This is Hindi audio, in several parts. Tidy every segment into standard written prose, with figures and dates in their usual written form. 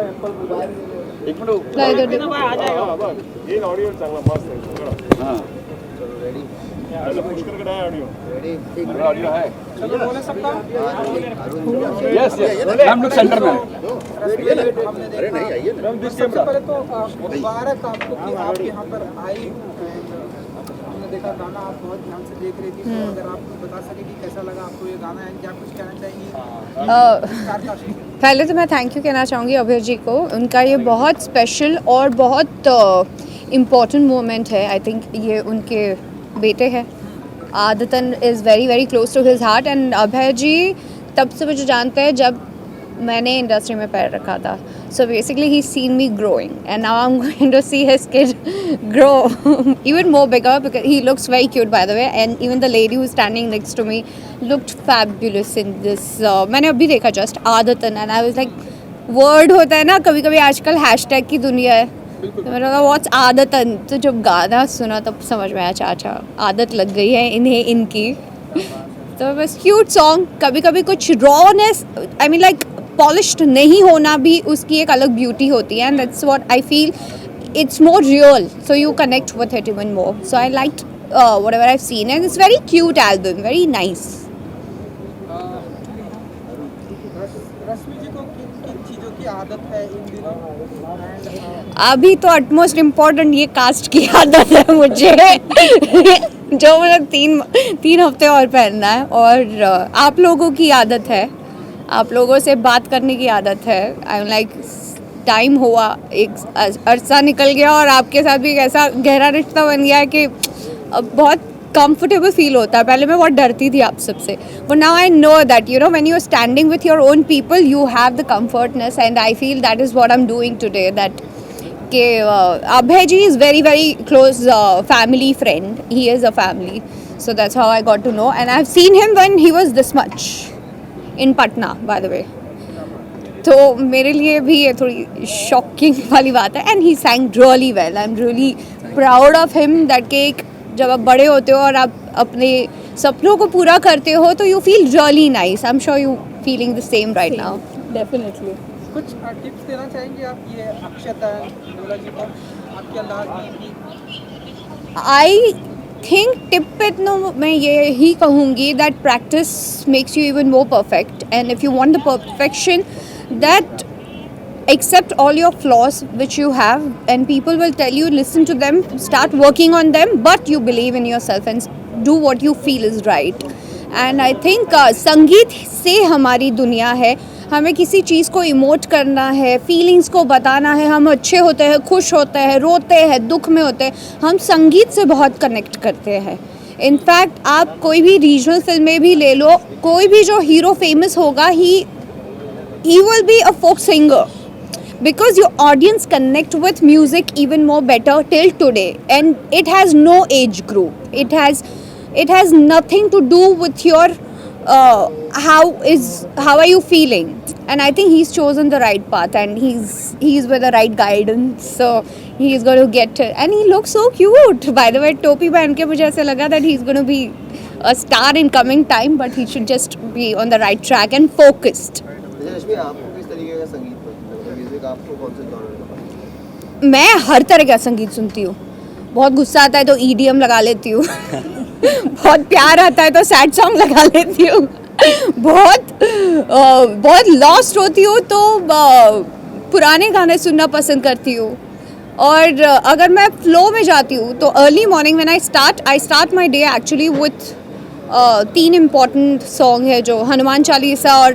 एक मिनिट नाही तर येईल ऑडिओ चांगला मस्त आहे सगळं. हां याला पुष्करकडे आहे ऑडिओ. मेरा ऑडियो है यस यस हम लोग सेंटर में अरे नहीं आइए ना। सबसे पहले तो मुबारक आपको कि आप यहाँ पर आई। हमने देखा गाना आप बहुत ध्यान से देख रही थी, तो अगर आप बता सके कि कैसा लगा आपको ये गाना एंड क्या कुछ कहना चाहिए। पहले तो मैं थैंक यू कहना चाहूँगी अभय जी को। उनका ये बहुत स्पेशल और बहुत इम्पॉर्टेंट मोमेंट है। आई थिंक ये उनके बेटे हैं आदतन is very very close to his heart. And Abhay ji तब से मुझे जानते हैं जब मैंने इंडस्ट्री में पैर रखा था। So basically he seen me growing and now I am going to see his kid grow even more bigger because he looks very cute by the way, and even the lady who's standing next to me looked fabulous in this मैंने अभी देखा just आदतन and I was like word होता है ना कभी कभी आजकल हैशटैग की दुनिया है, तो मैंने कहा व्हाट्स आदतन। तो जब गाना सुना तब समझ में आया अच्छा आदत लग गई है इन्हें इनकी। तो बस क्यूट सॉन्ग। कभी कभी कुछ rawness I mean like polished नहीं होना भी उसकी एक अलग ब्यूटी होती है, and that's what I feel it's more real, so you connect with it even more. So I liked whatever I've seen, and it's very cute album, very nice. रश्मि जी को किन किन चीज़ों की आदत है इन दिनों? अभी तो अटमोस्ट इम्पोर्टेंट ये कास्ट की आदत है मुझे जो मुझे तीन हफ्ते और पहनना है, और आप लोगों की आदत है, आप लोगों से बात करने की आदत है। आई एम लाइक टाइम हुआ, एक अरसा निकल गया और आपके साथ भी एक ऐसा गहरा रिश्ता बन गया है कि अब बहुत कंफर्टेबल फील होता है। पहले मैं बहुत डरती थी आप सबसे, but now I know that you know when you are standing with your own people you have the comfortness, and I feel that is what I am doing today. That कि Abhay ji is very very close family friend, he is a family, so that's how I got to know, and I have seen him when he was this much in Patna by the way. तो मेरे लिए भी ये थोड़ी शॉकिंग वाली बात है, and he सैंग really well. I am really proud of him that कि जब आप बड़े होते हो और आप अपने सपनों को पूरा करते हो तो you feel really nice. I am sure you feeling the same right now. Definitely कुछ टिप्स देना चाहेंगे आप ये अक्षता डोला जी को, आपके अंदाज में? आई थिंक टिप पे तो मैं ये ही कहूँगी that practice makes you even more perfect, and if you want the perfection that accept all your flaws which you have, and people will tell you listen to them, start working on them, but you believe in yourself and do what you feel is right. And I think संगीत से हमारी दुनिया है। हमें किसी चीज़ को इमोट करना है, फीलिंग्स को बताना है, हम अच्छे होते हैं, खुश होते हैं, रोते हैं, दुख में होते हैं, हम संगीत से बहुत कनेक्ट करते हैं। इनफैक्ट आप कोई भी रीजनल फिल्में भी ले लो, कोई भी जो हीरो फेमस होगा he will be a folk singer because your audience connect with music even more better till today, and it has no age group. It has nothing to do with your how are you feeling, and I think he's chosen the right path, and he's with the right guidance, so he's going to get it, and he looks so cute by the way। टोपी पहन के मुझे ऐसा लगा that he's going to be a star in coming time, but he should just be on the right track and focused। रश्मि, आपको किस तरीके का संगीत पसंद है? म्यूजिक आपको कौन से जॉनर का पसंद है? मैं हर तरह का संगीत सुनती हूँ। बहुत गुस्सा आता है तो EDM लगा लेती हूँ बहुत प्यार आता है तो सैड सॉन्ग लगा लेती हूँ बहुत लॉस्ट होती हूँ तो पुराने गाने सुनना पसंद करती हूँ। और अगर मैं फ्लो में जाती हूँ तो early morning when I start my day actually with 3 important song है जो हनुमान चालीसा और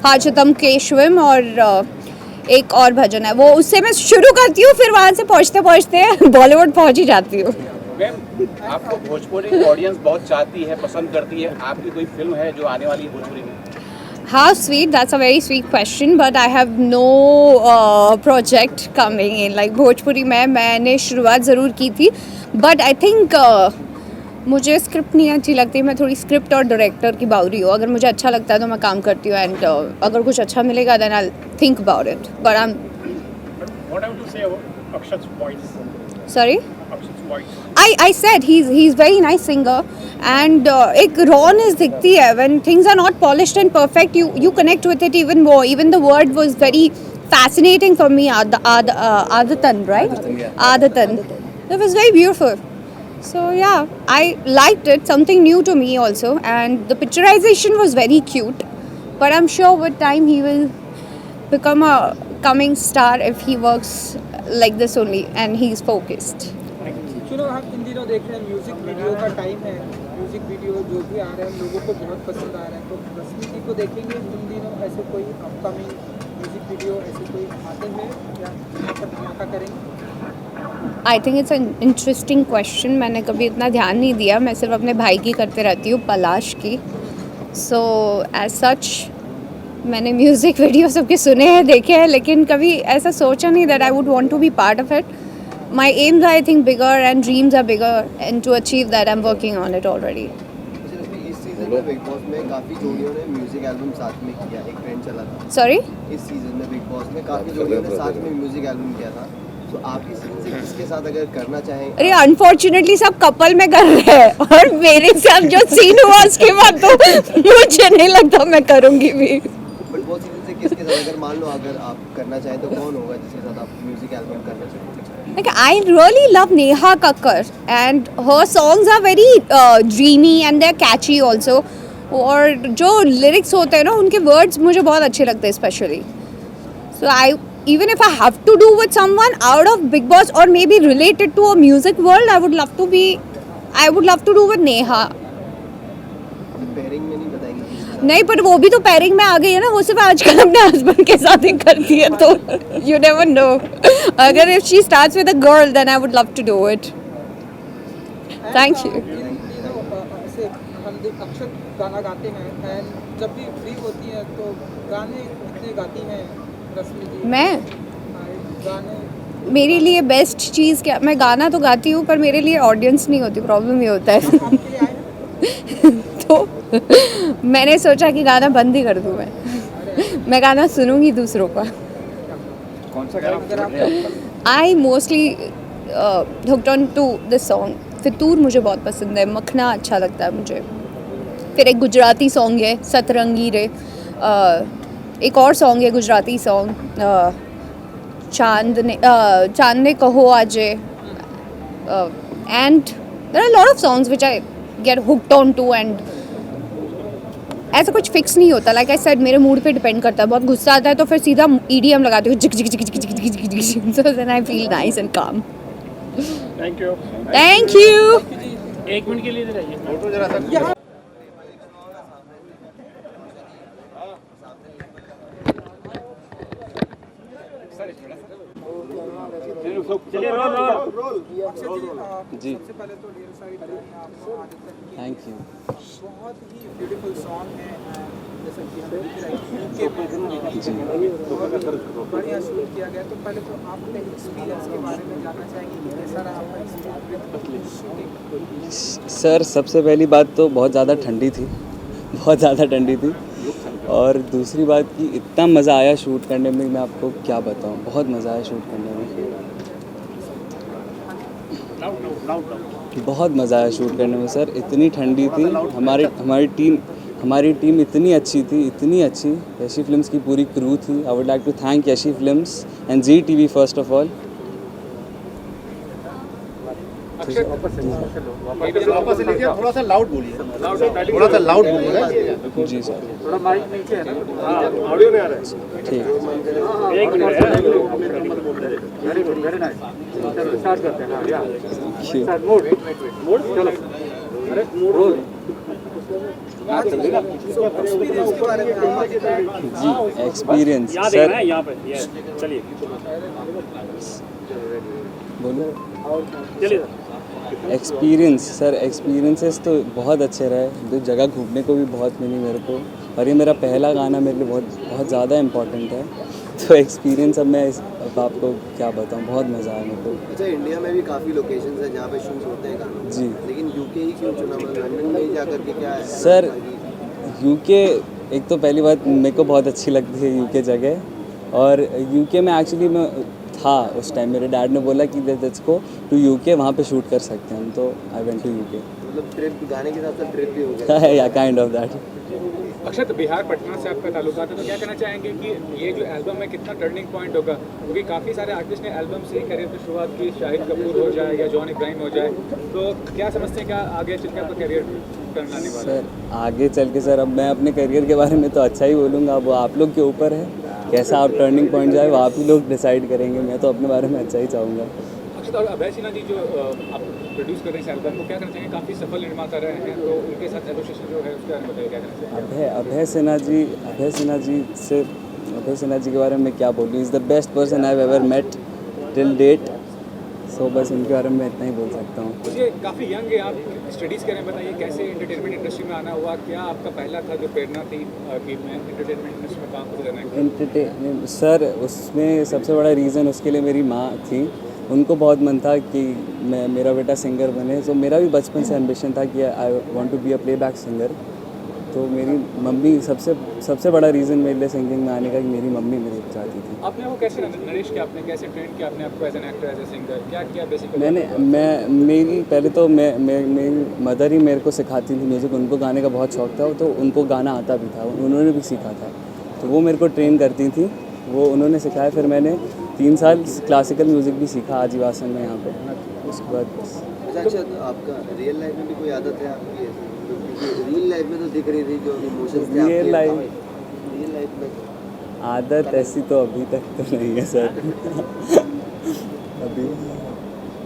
हाजतम केशवम और एक और भजन है, वो उससे मैं शुरू करती हूँ, फिर वहाँ से पहुँचते पहुँचते बॉलीवुड पहुँच ही जाती हूँ। मैम आपको भोजपुरी ऑडियंस बहुत चाहती है, पसंद करती है, आपकी कोई फिल्म है जो आने वाली है भोजपुरी में? How sweet, that's a very sweet question, but I have no project coming in like Bhojpuri में। मैंने शुरुआत ज़रूर की थी, but I think मुझे स्क्रिप्ट नहीं अच्छी लगती। मैं थोड़ी स्क्रिप्ट और डायरेक्टर की बाउरी हूँ। अगर मुझे अच्छा लगता है तो मैं काम करती हूँ, एंड अगर कुछ अच्छा मिलेगा then I think about it, but I am What I want to say about Akshat's voice. Sorry Akshat's voice. I said he's very nice singer, and एक rawness दिखती है when things are not polished and perfect, you connect with it even more. Even the word was very fascinating for me. Adatan, right? Adatan. That was very beautiful. So yeah, I liked it. Something new to me also, and the picturization was very cute. But I'm sure with time he will become a coming star if he works like this only and he's focused. चलो हम इन दिनों देख रहे हैं म्यूजिक वीडियो का टाइम है, म्यूजिक वीडियो जो भी आ रहे हैं लोगों को बहुत पसंद आ रहा है, तो रश्मि जी को देखेंगे इन दिनों ऐसे कोई अपकमिंग म्यूजिक वीडियो ऐसे कोई आते हैं या यहाँ पर धमाका करेंगे? I think it's an interesting question. मैंने कभी इतना ध्यान नहीं दिया. मैं सिर्फ अपने भाई की करते रहती हूँ, पलाश की. सो एज सच मैंने म्यूज़िक वीडियो सबके सुने हैं, देखे हैं, लेकिन कभी ऐसा सोचा नहीं that I would want to be part of it. My aims I think bigger and dreams are bigger, and to achieve that I am working on it already. इस सीजन में बिग बॉस में काफी जोड़ियों ने म्यूजिक एल्बम साथ में किया, एक ट्रेंड चला था. सॉरी, इस सीजन में बिग बॉस में काफी जोड़ियों ने साथ में म्यूजिक एल्बम किया था. तो आप इस सीजन से किसके साथ अगर करना चाहें? अरे अनफॉर्चुनेटली सब कपल में कर रहे हैं और मेरे साथ जो सीन हुआ उसके बाद तो मुझे नहीं लगता मैं करूँगी भी. बट वो सीजन से किसके साथ अगर मान लो अगर आप करना चाहें तो कौन होगा जिसके साथ आप म्यूजिक एल्बम करना चाहेंगे? Like I really love Neha Kakkar and her songs are very dreamy and they're catchy also. और जो lyrics होते हैं ना उनके words मुझे बहुत अच्छे लगते हैं especially. So I even if I have to do with someone out of Big Boss or maybe related to a music world, I would love to do with Neha. Pairing में नहीं बताएंगे किसके साथ? नहीं, पर वो भी तो पैरिंग में आ गई है ना. वो सिर्फ आजकल अपने हस्बैंड के साथ ही करती है, तो यू नेवर नो. अगर if she starts with a girl then I would love to do it. Thank you. ऐसे हम अक्सर गाना गाते हैं एंड जब भी फ्री होती हैं तो गाने कितने गाती हैं रश्मि जी? मैं गाने मेरे लिए बेस्ट चीज़ क्या, मैं गाना तो गाती हूँ पर मेरे लिए ऑडियंस नहीं होती. प्रॉब्लम ये होता है. आपके लिए आए हैं? तो मैंने सोचा कि गाना बंद ही कर दूँ. मैं गाना सुनूंगी दूसरों का. कौन सा गाना? I mostly hooked on to this song. Fitoor मुझे बहुत पसंद है. मखना अच्छा लगता है मुझे. फिर एक गुजराती सॉन्ग है सतरंगी रे. एक और सॉन्ग है गुजराती सॉन्ग, चांद ने कहो आजे. And there are lot of songs which I get hooked on to. And ऐसा कुछ फिक्स नहीं होता. लाइक आई सेड मेरे मूड पे डिपेंड करता है. बहुत गुस्सा आता है तो फिर सीधा EDM लगाती हूँ, जिक जिक जिक जिक जिक जिक जिक. So then I feel nice and calm. Thank you. Thank you. एक मिनट के लिए इधर आइए. फोटो जरा सा. चलिए रोल. जी. सबसे पहले तो ढेर सारी बधाइयाँ आपको आदित्य की. Thank you. बहुत ही ब्यूटीफुल सॉन्ग है. जैसे कि हम देख रहे हैं यूके बढ़िया शूट किया गया. तो पहले तो आप अपने एक्सपीरियंस के बारे में जानना चाहेंगे कि कैसा रहा आपका शूटिंग? सर सबसे पहली बात तो बहुत ज़्यादा ठंडी थी, बहुत ज़्यादा ठंडी थी. और दूसरी बात कि इतना मज़ा आया शूट करने में, मैं आपको क्या बताऊं. बहुत मज़ा आया शूट करने में. बहुत मज़ा आया शूट करने में सर. इतनी ठंडी थी. हमारी टीम इतनी अच्छी थी, इतनी अच्छी. यशी फिल्म्स की पूरी क्रू थी. I would like to thank Yashi films and Zee TV first of all. वापस से लीजिए. थोड़ा सा लाउड बोलिए. थोड़ा सा लाउड बोलिए. जी सर. थोड़ा माइक नीचे है ना, ऑडियो नहीं आ रहा है. ठीक. एक minute. Very good, very nice. चलो स्टार्ट करते हैं. हां या मूड चलो. अरे मूड एक्सपीरियंस के बारे में आप जी. Experience sir sir. यहाँ पे चलिए. बोलो. चलिए एक्सपीरियंस सर. एक्सपीरियंसेस तो बहुत अच्छे रहे. दो जगह घूमने को भी बहुत मिली मेरे को. और ये मेरा पहला गाना मेरे लिए बहुत ज़्यादा इम्पोर्टेंट है. तो एक्सपीरियंस अब अब आपको क्या बताऊँ. बहुत मज़ा आया मेरे को. अच्छा, इंडिया में भी काफ़ी लोकेशंस हैं जहाँ पे शूट होते हैं गाने. जी. लेकिन यूके ही क्यों चुना? मतलब लंदन में ही जा करके क्या है सर यूके, एक तो पहली बात मेरे को बहुत अच्छी लगती है यूके जगह. और यूके में एक्चुअली मैं था उस टाइम. मेरे डैड ने बोला कि लेट्स गो टू यूके, वहाँ पे शूट कर सकते हैं हम. तो आई वेंट टू यूके. मतलब ट्रिप, गाने के साथ साथ ट्रिप भी हो गया. या काइंड ऑफ दैट. अक्षत, बिहार पटना से आपका ताल्लुकात है, तो क्या कहना चाहेंगे कि ये जो एल्बम है कितना टर्निंग पॉइंट होगा? क्योंकि काफ़ी सारे आर्टिस्ट ने एल्बम से ही करियर की शुरुआत की, शाहिद कपूर हो जाए या जॉन इब्राहिम हो जाए, तो क्या समझते हैं क्या आगे चल के आपका करियर टर्न आने वाला है? सर आगे चल के सर अब मैं अपने करियर के बारे में तो अच्छा ही बोलूँगा, वो आप लोग के ऊपर है, कैसा आप टर्निंग पॉइंट जाए वो आप ही लोग डिसाइड करेंगे। मैं तो अपने बारे में अच्छा ही चाहूँगा। अक्षत और अभय सिन्हा जी जो आप प्रोड्यूस कर रहे हैं इस एल्बम को, क्या करना चाहेंगे? काफ़ी सफल निर्माता रहे हैं, तो उनके साथ एसोसिएशन जो है उसके बारे में बताइए, क्या करना चाहिए? अभय सिन्हा जी के बारे में क्या बोलूँ, is the best person I have ever met till date. So बस उनके बारे में इतना ही बोल सकता हूँ। मुझे काफ़ी यंग है, आप स्टडीज़ करें, बताइए कैसे एंटरटेनमेंट इंडस्ट्री में आना हुआ? क्या आपका पहला था जो प्रेरणा थी कि मैं एंटरटेनमेंट इंडस्ट्री में काम करना है? सर उसमें सबसे बड़ा रीज़न उसके लिए मेरी माँ थी। उनको बहुत मन था कि मेरा बेटा सिंगर बने, तो मेरा भी बचपन से एम्बिशन था कि I want to be a playback singer. तो मेरी मम्मी सबसे बड़ा रीज़न मेरे लिए सिंगिंग में आने का कि मेरी मम्मी मेरी चाहती थी। आपने वो कैसे नरेश किया, आपने कैसे ट्रेन किया आपने आपको as an actor, as a singer, क्या किया बेसिकली? मेरी पहले तो मेरी मदर ही मेरे को सिखाती थी म्यूज़िक। उनको गाने का बहुत शौक था, तो उनको गाना आता भी था, उन्होंने भी सीखा था, तो वो मेरे को ट्रेन करती थी, वो उन्होंने सिखाया। फिर मैंने 3 साल क्लासिकल म्यूज़िक भी सीखा आजीवासन में यहाँ पे। उसके बाद अच्छा, तो आपका रियल लाइफ में भी कोई आदत है आपकी? रियल लाइफ में तो दिख रही थी जो इमोशंस थे रियल लाइफ में आदत ऐसी तो अभी तक तो नहीं है सर। अभी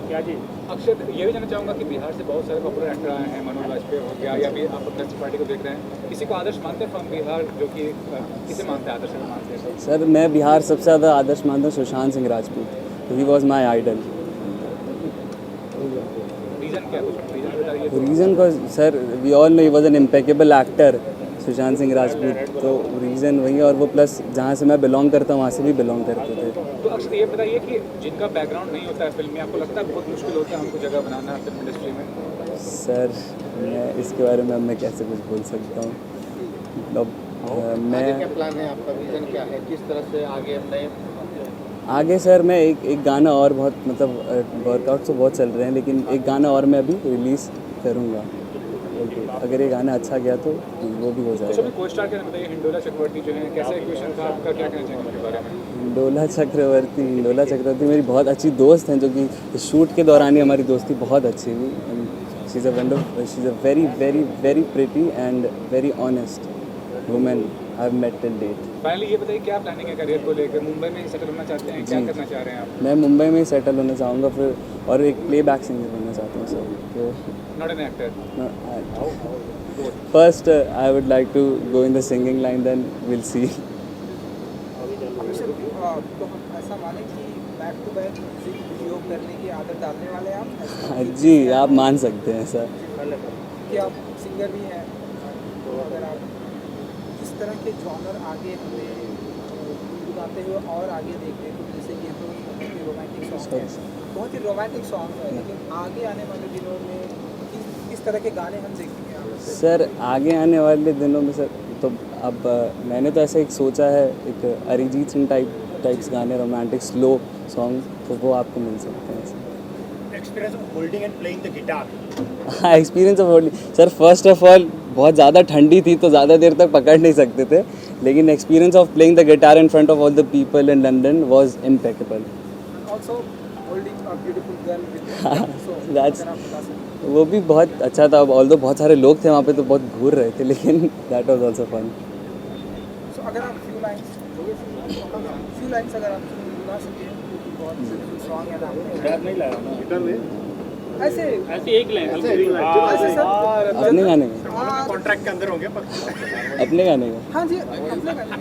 क्या जी? अक्षत, ये भी जानना चाहूँगा कि बिहार से बहुत सारे पॉपुलर एक्टर आए हैं, मनोज वाजपेयी हो गया, या भी आप अपने पार्टी को देख रहे हैं, किसी को आदर्श मानते हैं फ्रॉम बिहार, जो कि किसे मानते हैं आदर्श मानते हैं? सर मैं बिहार सबसे ज़्यादा आदर्श मानता हूँ सुशांत सिंह राजपूत, तो he was my idol. Reason क्या है? रीज़न बताइए। रीज़न को sir we all know he was an impeccable actor Sushant Singh Rajput, तो रीज़न वही है। और वो प्लस जहाँ से मैं बिलोंग करता हूँ वहाँ से भी बिलोंग करते थे। तो अक्सर ये बताइए कि जिनका बैकग्राउंड नहीं होता है फिल्म में, आपको लगता है बहुत मुश्किल होता है हमको जगह बनाना फिल्म इंडस्ट्री में? सर मैं इसके बारे में अब मैं कैसे कुछ बोल सकता हूँ। अब मैं क्या प्लान है आपका? विजन क्या है? किस तरह से आगे अपने आगे सर मैं एक गाना और बहुत मतलब वर्कआउट तो बहुत चल रहे हैं, लेकिन एक गाना और मैं अभी रिलीज़ करूँगा। अगर ये गाना अच्छा गया तो वो भी हो कुछ जाएगा। अभी को स्टार के बताइए, हिंडोला चक्रवर्ती जो है, कैसा इक्वेशन था आपका, क्या कहना चाहेंगे उनके बारे में? हिंडोला चक्रवर्ती मेरी बहुत अच्छी दोस्त हैं, जो कि शूट के दौरान ही हमारी दोस्ती बहुत अच्छी हुई। She is a very very very pretty and very honest women I have met till date. Finally ये बताइए क्या प्लानिंग है करियर को लेकर? मुंबई में ही सेटल होना चाहते हैं, क्या करना चाह रहे हैं आप? मैं मुंबई में ही सेटल होना चाहूँगा फिर, और एक प्लेबैक सिंगर बनना चाहता हूँ सर। तो not an actor? First I would like to go in the singing line, then will see. तो हम ऐसा माने कि back to back music video करने की आदत डालने वाले हैं आप? जी आप मान सकते हैं सर। कि आप सिंगर भी हैं, तो अगर आप इस तरह के जॉनर आगे हमें गाते हुए और आगे देखते हैं, तो जैसे ये तो बहुत ही रोमांटिक सॉन्ग है, बहुत ही रोमांटिक सॉन्ग है, लेकिन आगे आने वाले दिनों में किस तरह के गाने हम देखेंगे आप? सर आगे आने वाले दिनों में सर तो अब मैंने तो ऐसा एक सोचा है, एक अरिजीत सिंह टाइप्स गाने, रोमांटिक स्लो सॉन्ग, तो वो आपको मिल सकते हैं sir. Experience of holding and playing the guitar? हाँ experience of holding sir, first of all बहुत ज़्यादा ठंडी थी तो ज़्यादा देर तक पकड़ नहीं सकते थे, लेकिन experience of playing the guitar in front of all the people in London was impeccable. Also holding a beautiful girl with that's वो भी बहुत अच्छा था। ऑल्दो बहुत सारे लोग थे वहाँ पे तो बहुत घूर रहे थे, लेकिन दैट वाज आल्सो फन। सो अगर आप फ्यू लाइन्स अगर आप गा सकें, बहुत सॉन्ग है ना, नहीं ला रहा ना ऐसे एक लाइन ऐसे सर अपने गाने में, कॉन्ट्रैक्ट के अंदर होंगे अपने गाने में हाँ जी अपने गाने।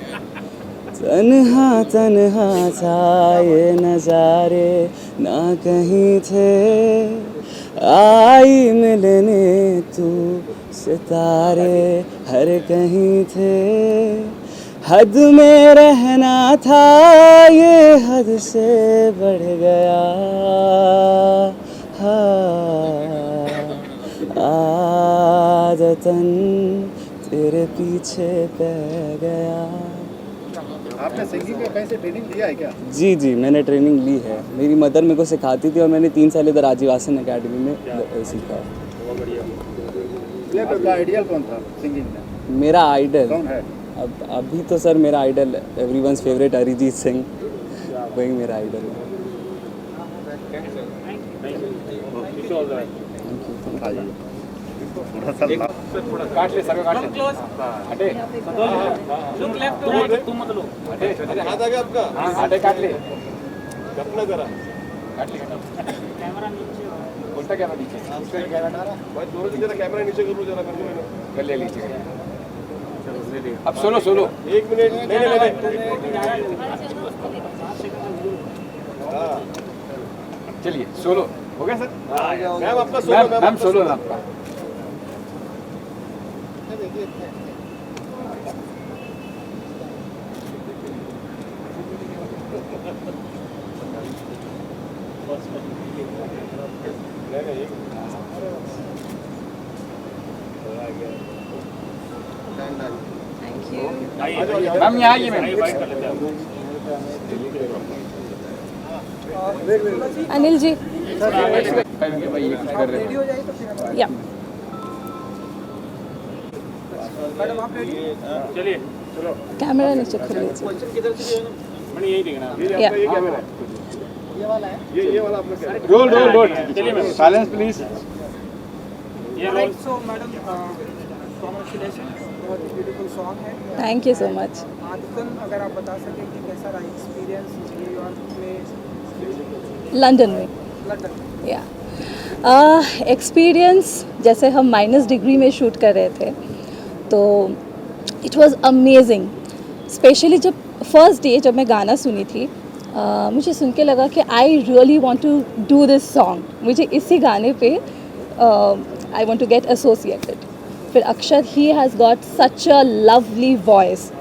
तन्हा तन्हा था ये नज़ारे ना कहीं थे, आई मिलने तू सितारे हर कहीं थे, हद में रहना था ये हद से बढ़ गया, आदतन तेरे पीछे पै गया। आपने सिंगिंग का कहीं से ट्रेनिंग लिया है क्या? जी मैंने ट्रेनिंग ली है, मेरी मदर मेरे को सिखाती थी और मैंने 3 साल इधर आजीवासन एकेडमी में सीखा। का आइडियल कौन था सिंगिंग में? मेरा आइडल कौन है? अब अभी तो सर मेरा idol everyone's favourite Arijit Singh, वही मेरा आइडल है। काट ले सर, काट ले। हटे। लुक लेफ्ट टू तुम मत लो। हटे। हाथ आ गया आपका हाँ, हटे, काट ले। अपना करा काट ले। उल्टा कैमरा नीचे। उसका कैमरा डाला। भाई दोनों जरा कैमरा नीचे कर लो जरा कर लो कर ले नीचे। अब सोलो सोलो। 1 मिनट नहीं हाँ चलिए सोलो हो गया सर। मैम आपका सोलो मैम सोलो ना आपका। मैम यहाँ आइए मैम। अनिल जी भाई ये कुछ कर रहे रेडी हो जाए तो फिर हम- या मैडम आप रेडी? चलिए कैमरा नीचे खोल लीजिए मैंने यही देखना या ये वाला आपने क्या रोल रोल रोल। चलिए मैम साइलेंस प्लीज। ये राइट सो मैडम कॉन्ग्रेचुलेशन, बहुत ही ब्यूटीफुल सॉन्ग है। Thank you so much. आदतन अगर आप बता सकें कि कैसा रहा एक्सपीरियंस न्यूयॉर्क में, लंदन में लंदन? या एक्सपीरियंस जैसे हम -डिग्री में शूट कर रहे थे तो इट वाज अमेजिंग। स्पेशली जब फर्स्ट डे जब मैं गाना सुनी थी मुझे सुन के लगा कि I really want to do this song. मुझे इसी गाने पे I want to get associated. फिर अक्षर ही has got such a lovely voice,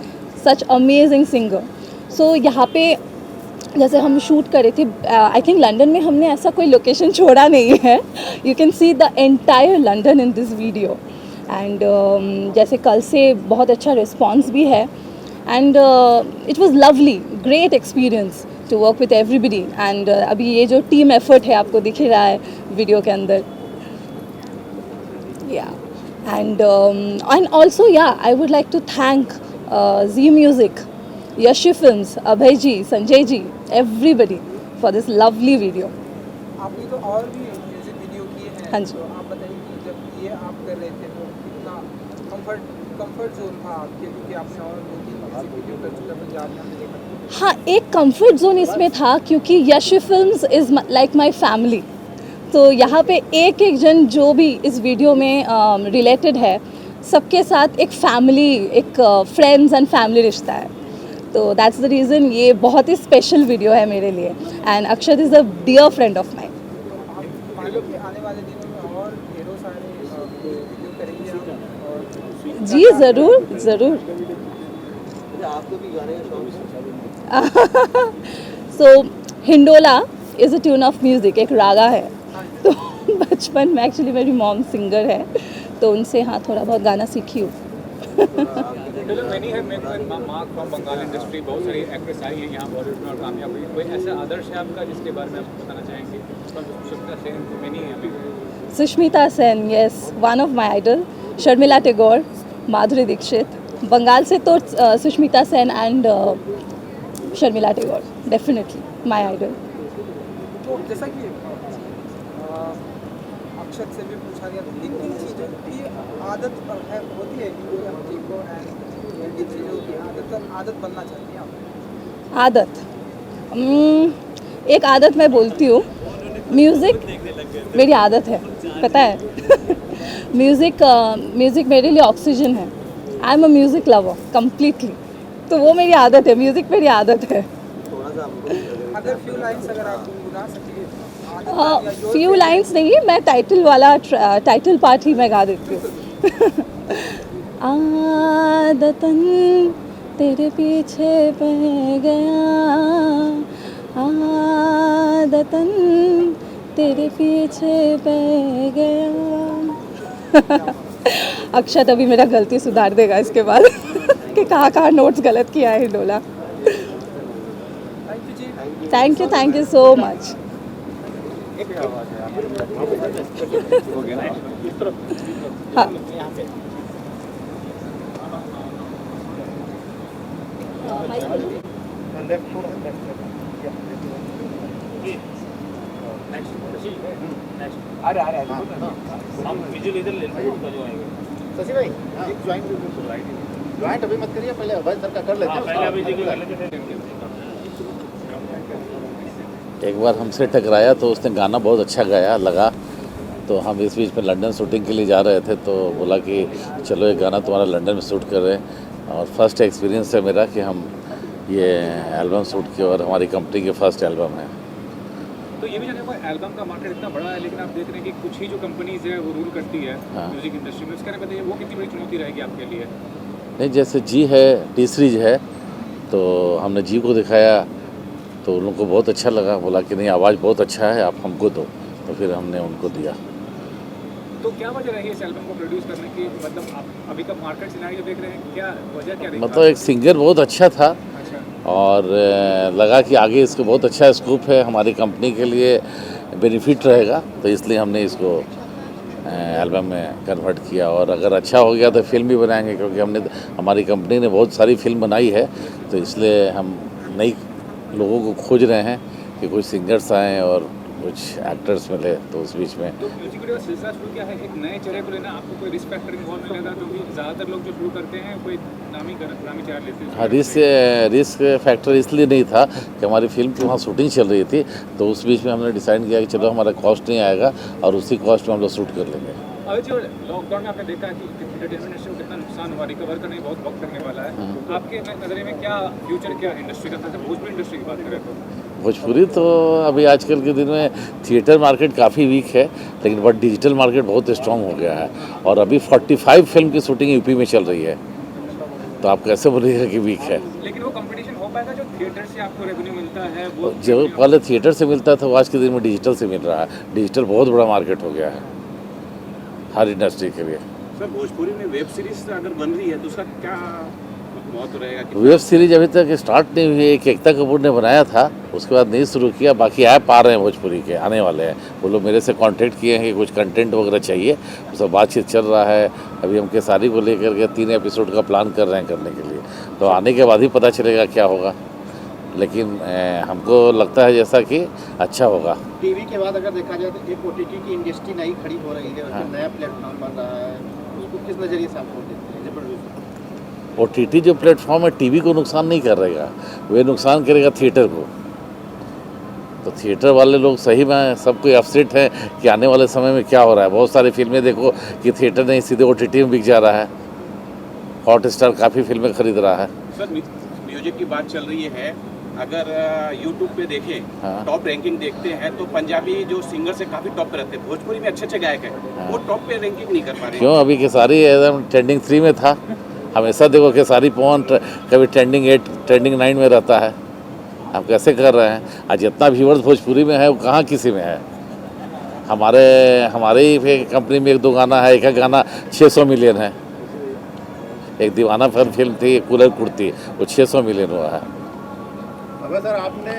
such amazing singer. So यहाँ पे जैसे हम शूट कर रहे थे, आई थिंक लंदन में हमने ऐसा कोई लोकेशन छोड़ा नहीं है। You can see the entire London in this video and जैसे कल से बहुत अच्छा रिस्पॉन्स भी है and it was lovely, great experience to work with everybody and अभी ये जो टीम एफर्ट है आपको दिख ही रहा है वीडियो के अंदर। या and also yeah I would like to thank Zee music, Yashi films, Abhay ji, Sanjay ji, everybody for this lovely video. आपने तो और भी म्यूजिक वीडियो किए हैं, हाँ जी। तो आप बताइए कि जब ये आप कर रहे थे तो कितना कंफर्ट जोन था आपके, क्योंकि आपने और 2-3 म्यूजिक वीडियो कर चुके हैं पंजाब में हमने देखा। हाँ, एक कंफर्ट जोन इसमें था क्योंकि Yash films is like my family. तो यहाँ पे एक जन जो भी इस वीडियो में रिलेटेड है सबके साथ एक फैमिली, एक फ्रेंड्स एंड फैमिली रिश्ता है। तो दैट्स द रीज़न ये बहुत ही स्पेशल वीडियो है मेरे लिए and Akshat is a dear friend of mine. आप मानो कि आने वाले दिनों में और ढेरों सारे वीडियो करेंगे हम, और जी ज़रूर ज़रूर। आपको भी गाने का शौक है? So Hindola is a tune of music, एक रागा है। तो बचपन में एक्चुअली मेरी मॉम सिंगर है तो उनसे हाँ थोड़ा बहुत गाना सीखी हूँ। मैनी है मार्क फ्रॉम बंगाल इंडस्ट्री, बहुत सारी एक्ट्रेस आई हैं यहाँ बॉलीवुड में और कामयाब हुई। कोई ऐसा आदर्श है आपका जिसके बारे में आप बताना चाहेंगे? सुष्मिता सेन मैनी है अभी। Sushmita Sen, yes, one of my idol. Sharmila Tagore, Madhuri Dixit. Bengal से तो Sushmita Sen and Sharmila Tagore definitely my idol. तो जैसा कि अक्षत से भी पूछा गया, लेकिन चीज़ों की आदत है होती है कि हम को एंड चीज़ों की आदत बनना चाहती हैं आप? आदत एक आदत मैं बोलती हूँ, म्यूज़िक मेरी आदत है, पता है। म्यूज़िक मेरे लिए ऑक्सीजन है। I am a music lover completely, तो वो मेरी आदत है, म्यूज़िक मेरी आदत है। थोड़ा सा हमको अगर फ्यू लाइंस अगर आप गुनगुना सकें फ्यू लाइंस नहीं, मैं टाइटल पार्ट ही मैं गा देती हूँ। आदतन तेरे पीछे पड़ गया, आदतन तेरे पीछे पड़ गया। अक्षत अभी मेरा गलती सुधार देगा इसके बाद कि कहाँ नोट्स गलत किया है Hindola. Thank you so much. हो गया ना? हाँ शशि भाई एक ज्वाइंट अभी मत करिए, पहले अभय सर का कर लेते हैं। एक बार हमसे टकराया तो उसने गाना बहुत अच्छा गाया लगा, तो हम इस बीच में लंदन शूटिंग के लिए जा रहे थे, तो बोला कि चलो ये गाना तुम्हारा लंदन में शूट कर रहे हैं। और फर्स्ट एक्सपीरियंस है मेरा कि हम ये एल्बम शूट किए और हमारी कंपनी की फर्स्ट एल्बम है। तो ये भी जाने को एल्बम का मार्केट इतना बड़ा है, लेकिन आप देख रहे हैं कि कुछ ही जो कंपनीज है वो रूल करती है हाँ। म्यूजिक इंडस्ट्री में। उसके बताइए वो कितनी बड़ी चुनौती रहेगी आपके लिए? नहीं, जैसे जी है, टी सीरीज है, तो हमने जी को दिखाया तो उन लोगों को बहुत अच्छा लगा, बोला कि नहीं आवाज़ बहुत अच्छा है, आप हमको दो, तो फिर हमने उनको दिया। तो क्या वजह रही इस एल्बम को प्रोड्यूस करने की? मतलब आप अभी का मार्केट सिनेरियो देख रहे हैं, क्या वजह क्या रही? मतलब एक सिंगर बहुत अच्छा था अच्छा। और लगा कि आगे इसको बहुत अच्छा स्कोप है, हमारी कंपनी के लिए बेनिफिट रहेगा, तो इसलिए हमने इसको एल्बम में कन्वर्ट किया। और अगर अच्छा हो गया तो फिल्म भी बनाएंगे, क्योंकि हमारी कंपनी ने बहुत सारी फिल्म बनाई है, तो इसलिए हम नई लोगों को खोज रहे हैं कि कुछ सिंगर्स आएँ और कुछ एक्टर्स मिले, तो उस बीच में तो म्यूजिक वीडियो का सिलसिला शुरू किया है, एक नए चेहरे को लेना, आपको कोई रिस्क फैक्टर इन्वॉल्व मिलेगा? क्योंकि ज़्यादातर लोग जो शुरू करते हैं कोई नामी चेहरा लेते हैं। हाँ, रिस्क फैक्टर इसलिए नहीं था कि हमारी फिल्म की वहाँ शूटिंग चल रही थी, तो उस बीच में हमने डिसाइड किया कि चलो हमारा कॉस्ट नहीं आएगा और उसी कॉस्ट में हम लोग शूट कर लेंगे। अभी जो लॉकडाउन में आपने देखा कि एंटरटेनमेंट इंडस्ट्री को कितना नुकसान हुआ, रिकवर करने में बहुत वक्त लगने वाला है। आपके नज़रिए में क्या फ्यूचर, क्या इंडस्ट्री का? भोजपुरी इंडस्ट्री की बात करें तो भोजपुरी तो अभी आजकल के दिन में थिएटर मार्केट काफ़ी वीक है, लेकिन बट डिजिटल मार्केट बहुत स्ट्रांग हो गया है। और अभी 45 फिल्म की शूटिंग यूपी में चल रही है, तो आप कैसे बोलिएगा कि वीक है? लेकिन वो कंपटीशन हो पाएगा जो थिएटर से आपको रेवेन्यू मिलता है वो? जो पहले थिएटर से मिलता था वो आज के दिन में डिजिटल से मिल रहा है। डिजिटल बहुत बड़ा मार्केट हो गया है हर इंडस्ट्री के लिए। सर भोजपुरी में वेब सीरीज अगर बन रही है तो उसका क्या महत्व रहेगा? वेब सीरीज अभी तक स्टार्ट नहीं हुई है, एक एकता कपूर ने बनाया था, उसके बाद नहीं शुरू किया। बाकी ऐप आ रहे हैं भोजपुरी के, आने वाले हैं। वो लोग मेरे से कांटेक्ट किए हैं कि कुछ कंटेंट वगैरह चाहिए, उसका बातचीत चल रहा है। अभी हम केसारी को लेकर के 3 एपिसोड का प्लान कर रहे हैं करने के लिए, तो आने के बाद ही पता चलेगा क्या होगा, लेकिन हमको लगता है जैसा कि अच्छा होगा। टीवी के बाद अगर देखा जाए तो एक ओटीटी की इंडस्ट्री नई खड़ी हो रही है, हाँ। नया प्लेटफॉर्म बन रहा है, उसको किस नज़रिए से आपको देखते हैं? ओटीटी जो प्लेटफॉर्म है टीवी को नुकसान नहीं करेगा, वे नुकसान करेगा थिएटर को। तो थिएटर वाले लोग सही में सब कोई अपसेट है कि आने वाले समय में क्या हो रहा है। बहुत सारी फिल्में देखो कि थिएटर नहीं, सीधे ओटीटी में बिक जा रहा है। हॉट स्टार काफ़ी फिल्में खरीद रहा है। सर म्यूजिक की बात चल रही है, अगर यूट्यूब पे देखें, हाँ। टॉप रैंकिंग देखते हैं तो पंजाबी जो सिंगर्स है काफ़ी टॉप पे रहते हैं। भोजपुरी में अच्छे अच्छे गायक हैं, हाँ। वो टॉप पे रैंकिंग नहीं कर पा रहे। क्यों? अभी केसारी एकदम ट्रेंडिंग 3 में था। हमेशा देखो केसारी पवन कभी ट्रेंडिंग 8 ट्रेंडिंग 9 में रहता है। आप कैसे कर रहे हैं? आज जितना व्यूअर्स भोजपुरी में है वो कहाँ किसी में है। हमारे ही कंपनी में 1-2 गाना है, एक गाना 600 मिलियन है। एक दीवाना फिल्म थी कूलर कुर्ती, वो 600 मिलियन हुआ है। अबे सर, आपने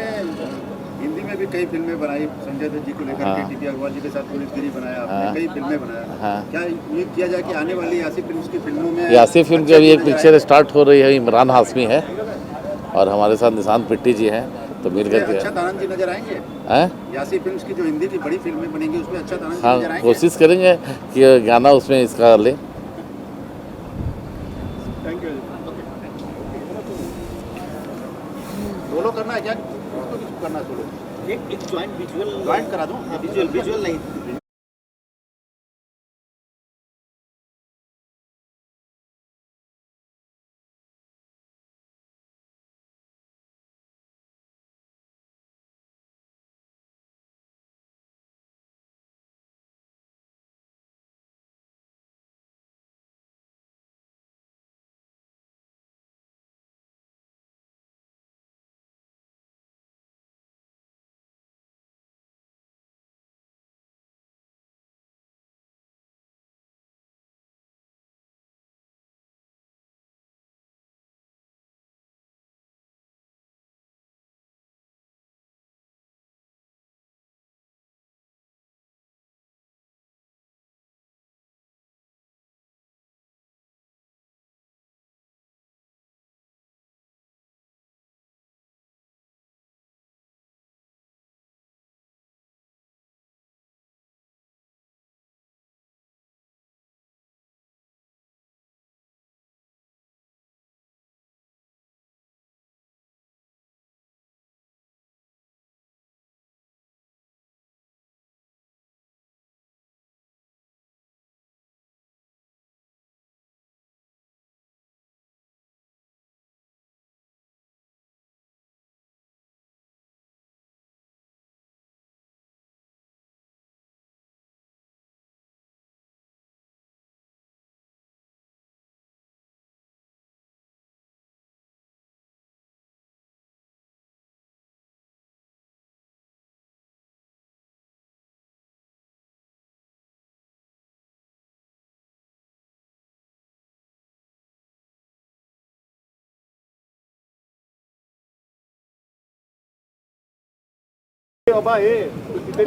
हिंदी में भी कई फिल्में बनाई, संजय दत्त जी को लेकर हाँ। के, टीपी अग्रवाल जी के साथ पुलिसगिरी बनाया आपने, हाँ। कई फिल्में बनाया। हाँ। क्या उम्मीद किया जाए कि आने वाली यासी फिल्म की फिल्मों में यासी फिल्म की अभी एक पिक्चर स्टार्ट हो रही है, इमरान हाशमी है और हमारे साथ निशांत पिट्टी जी हैं, तो मिल करके अच्छा तानंद जी नजर आएंगे? हैं? यासी फिल्म्स की जो हिंदी की बड़ी फिल्में बनेंगी उसमें अच्छा तानंद जी हाँ, नजर आएंगे? कोशिश करेंगे कि गाना उसमें इसका ले। Thank you. सोलो करना है क्या? उसको भी करना सोलो? एक ज्वाइंट विजुअल ज्वाइंट करा दूं? विजुअल नहीं।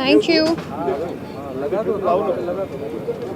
Thank you